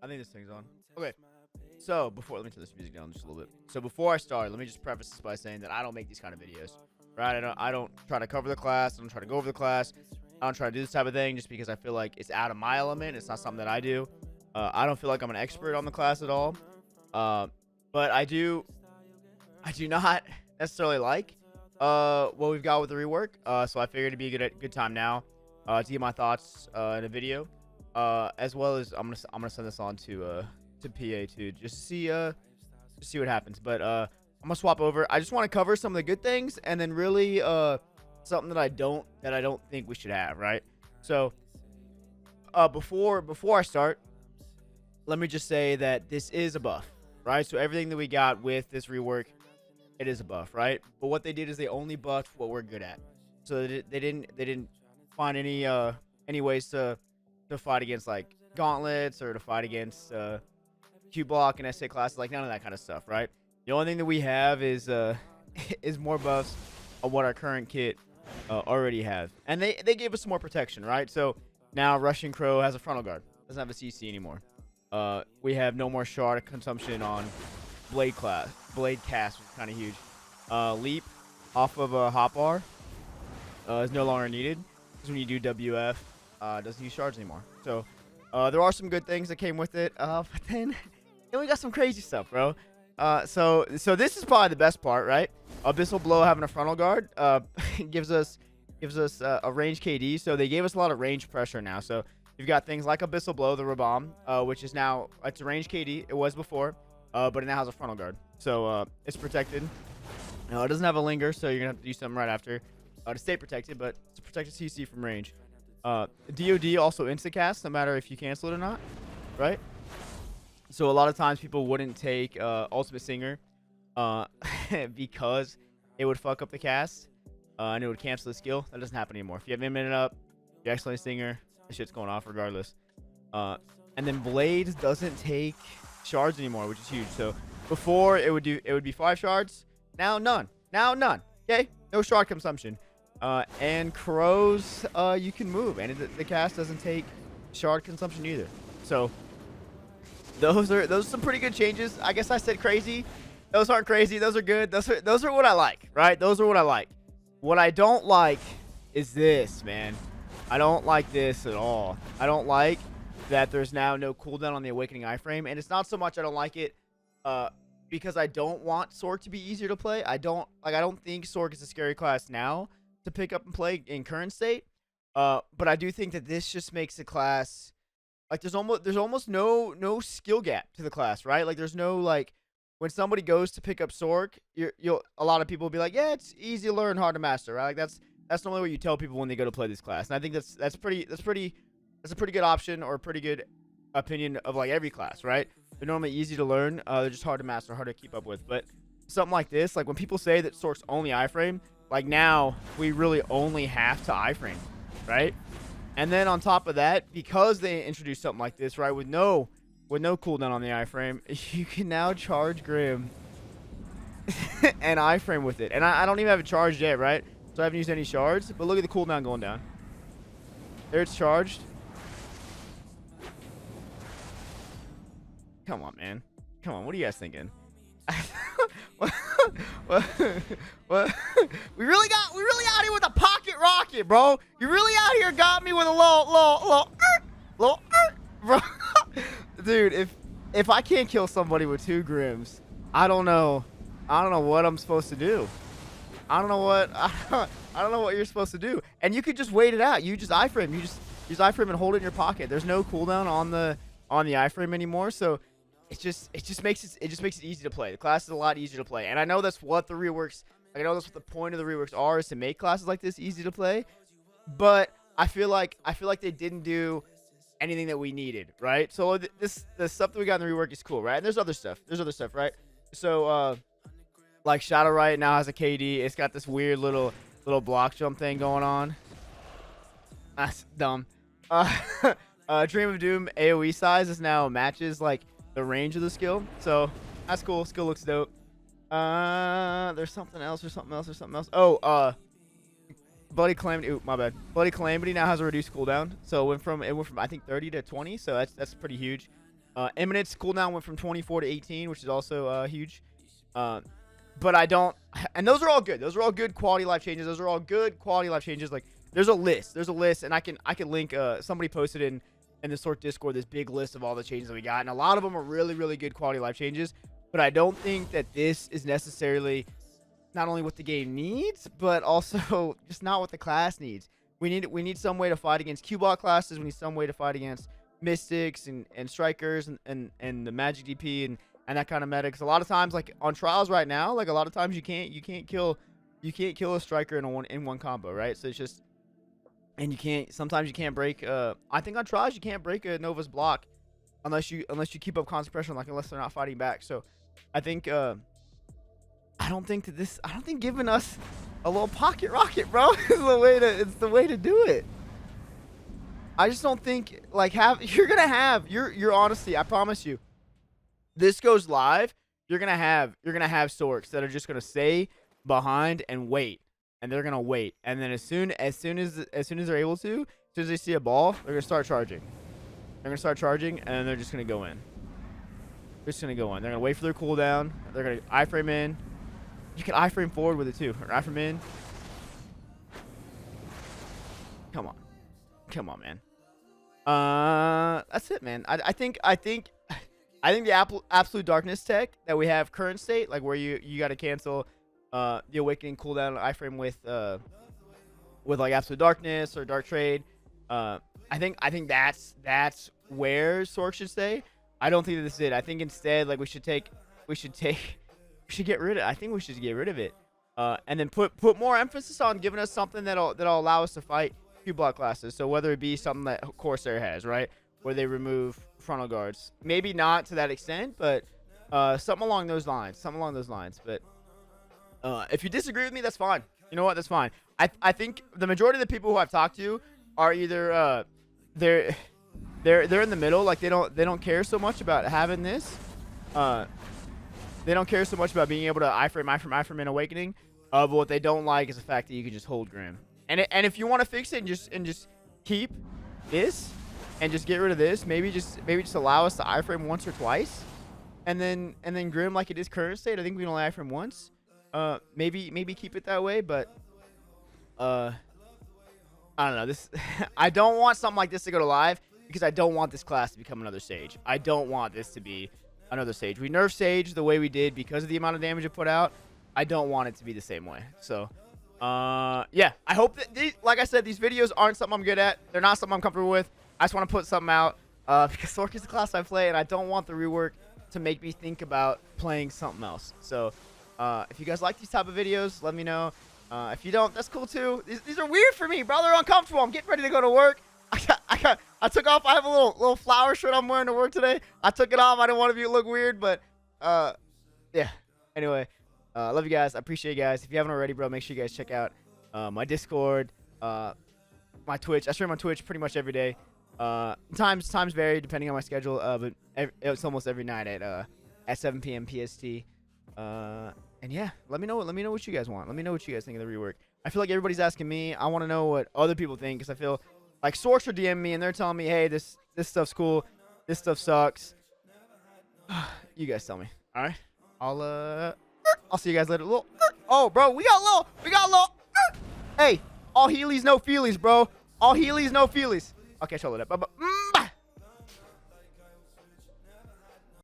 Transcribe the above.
I think this thing's on. Okay. So let me turn this music down just a little bit. So before I start, let me just preface this by saying that I don't make these kind of videos, right? I don't try to cover the class. I don't try to go over the class. I don't try to do this type of thing just because I feel like it's out of my element. It's not something that I do. I don't feel like I'm an expert on the class at all. Uh, but I do not necessarily like what we've got with the rework. So I figured it'd be a good time now to get my thoughts in a video. As well as I'm gonna send this on to PA too, just to see what happens. But I'm gonna swap over. I just want to cover some of the good things, and then really something that I don't think we should have, right? So before I start, let me just say that this is a buff, right? So everything that we got with this rework, it is a buff, right? But what they did is they only buffed what we're good at. So they didn't find any ways to fight against like gauntlets or to fight against Q block and SA classes, like none of that kind of stuff, right? The only thing that we have is is more buffs on what our current kit already have, and they gave us some more protection, right? So now Russian Crow has a frontal guard, doesn't have a CC anymore. We have no more shard consumption on blade cast, which is kind of huge. Leap off of a hotbar is no longer needed because when you do WF, doesn't use shards anymore. So there are some good things that came with it, but then we got some crazy stuff, bro. So this is probably the best part, right? Abyssal Blow having a frontal guard gives us a range KD. So they gave us a lot of range pressure now. So you've got things like Abyssal Blow, the Rabam, which is now it's a range KD. It was before, but it now has a frontal guard. So it's protected. It doesn't have a linger, so you're gonna have to do something right after to stay protected. But it's a protected CC from range. DOD also insta-cast, no matter if you cancel it or not, right? So a lot of times people wouldn't take Ultimate Singer because it would fuck up the cast and it would cancel the skill. That doesn't happen anymore. If you have Minute up, you excellent Singer, the shit's going off regardless. And then Blade doesn't take shards anymore, which is huge. So before it would be 5 shards, now none. Now none. Okay, no shard consumption. And Crows, you can move, and the cast doesn't take shard consumption either. So those are some pretty good changes. I guess I said crazy. Those aren't crazy. Those are good. Those are what I like, right? Those are what I like. What I don't like is this, man. I don't like this at all. I don't like that there's now no cooldown on the Awakening iframe, and it's not so much I don't like it because I don't want Sorc to be easier to play. I don't think Sorc is a scary class now to pick up and play in current state. But I do think that this just makes the class like there's almost no skill gap to the class, right? Like there's no like when somebody goes to pick up Sorc, you'll a lot of people will be like, yeah, it's easy to learn, hard to master, right? Like that's normally what you tell people when they go to play this class. And I think that's a pretty good option or a pretty good opinion of like every class, right? They're normally easy to learn, they're just hard to master, hard to keep up with. But something like this, like when people say that Sorc's only iframe, like now we really only have to iframe, right? And then on top of that, because they introduced something like this, right, with no cooldown on the iframe, you can now charge Grim and iframe with it. And I don't even have it charged yet, right? So I haven't used any shards, but look at the cooldown going down. There it's charged. Come on, man. Come on, what are you guys thinking? what? We really out here with a pocket rocket, bro. You really out here got me with a little, bro. Dude, if I can't kill somebody with 2 Grims, I don't know what I'm supposed to do. I don't know what you're supposed to do. And you could just wait it out. You just iframe. You just use iframe and hold it in your pocket. There's no cooldown on the iframe anymore, so it just makes it easy to play. The class is a lot easier to play, and I know that's what the reworks. I know that's what the point of the reworks are, is to make classes like this easy to play. But I feel like they didn't do anything that we needed, right? So the stuff that we got in the rework is cool, right? And there's other stuff, right? So like Shadow Riot now has a KD. It's got this weird little block jump thing going on. That's dumb. Dream of Doom AoE size is now matches like the range of the skill, so that's cool. Skill looks dope. There's something else. Oh, Bloody Calamity. Ooh, my bad. Bloody Calamity now has a reduced cooldown, so it went from I think 30 to 20, so that's pretty huge. Imminence cooldown went from 24 to 18, which is also huge. But I don't, and those are all good. Those are all good quality life changes. Those are all good quality life changes. Like there's a list, and I can link. Somebody posted in the Sort Discord this big list of all the changes that we got, and a lot of them are really, really good quality life changes. But I don't think that this is necessarily not only what the game needs, but also just not what the class needs. We need some way to fight against Q-bot classes. We need some way to fight against mystics and strikers and the magic DP and that kind of meta. Because a lot of times, like on trials right now, like a lot of times you can't kill a striker in one combo, right? So it's just, and sometimes you can't break. I think on trials you can't break a Nova's block unless you keep up constant pressure, like unless they're not fighting back. So I think I don't think giving us a little pocket rocket, bro, is the way to do it. I just don't think like you're gonna have your honesty. I promise you, this goes live. You're gonna have Sorcs that are just gonna stay behind and wait, and they're gonna wait, and then as soon as they're able to, as soon as they see a ball, they're gonna start charging. They're gonna start charging, and they're just gonna go in. They're just gonna go in. They're gonna wait for their cooldown. They're gonna iframe in. You can iframe forward with it too, or iframe in. Come on, man. That's it, man. I think the absolute darkness tech that we have current state, like where you got to cancel the awakening cooldown iframe with like absolute darkness or dark trade. I think that's where Sorc should stay. I don't think that this is it. I think instead, like we should get rid of. I think we should get rid of it, and then put more emphasis on giving us something that'll allow us to fight Q-block classes. So whether it be something that Corsair has, right, where they remove frontal guards, maybe not to that extent, but something along those lines. But if you disagree with me, that's fine. You know what? That's fine. I think the majority of the people who I've talked to are either they're in the middle, like they don't care so much about having this. They don't care so much about being able to iframe in Awakening. But what they don't like is the fact that you can just hold Grim. And if you want to fix it and just keep this and just get rid of this, maybe just allow us to iframe once or twice, and then Grim like it is current state. I think we can only iframe once. Maybe keep it that way, but I don't know. This I don't want something like this to go to live because I don't want this class to become another Sage. I don't want this to be another Sage. We nerfed Sage the way we did because of the amount of damage it put out. I don't want it to be the same way. So yeah, I hope that like I said, these videos aren't something I'm good at. They're not something I'm comfortable with. I just want to put something out because Sorc is the class I play, and I don't want the rework to make me think about playing something else. So if you guys like these type of videos, let me know. If you don't, that's cool too. These are weird for me, bro. They're uncomfortable. I'm getting ready to go to work. I took off. I have a little flower shirt I'm wearing to work today. I took it off. I didn't want to look weird, but yeah. Anyway, love you guys. I appreciate you guys. If you haven't already, bro, make sure you guys check out my Discord, my Twitch. I stream on Twitch pretty much every day. Times vary depending on my schedule, but it's almost every night at 7 p.m. PST. And yeah, let me know what you guys want. Let me know what you guys think of the rework. I feel like everybody's asking me. I want to know what other people think because I feel like Sorcs are DMing me and they're telling me, hey, this stuff's cool, this stuff sucks. You guys tell me. All right, I'll see you guys later. Oh, bro, we got little. Hey, all Heelys, no feelies, bro. All Heelys, no feelies. Okay, chill it up.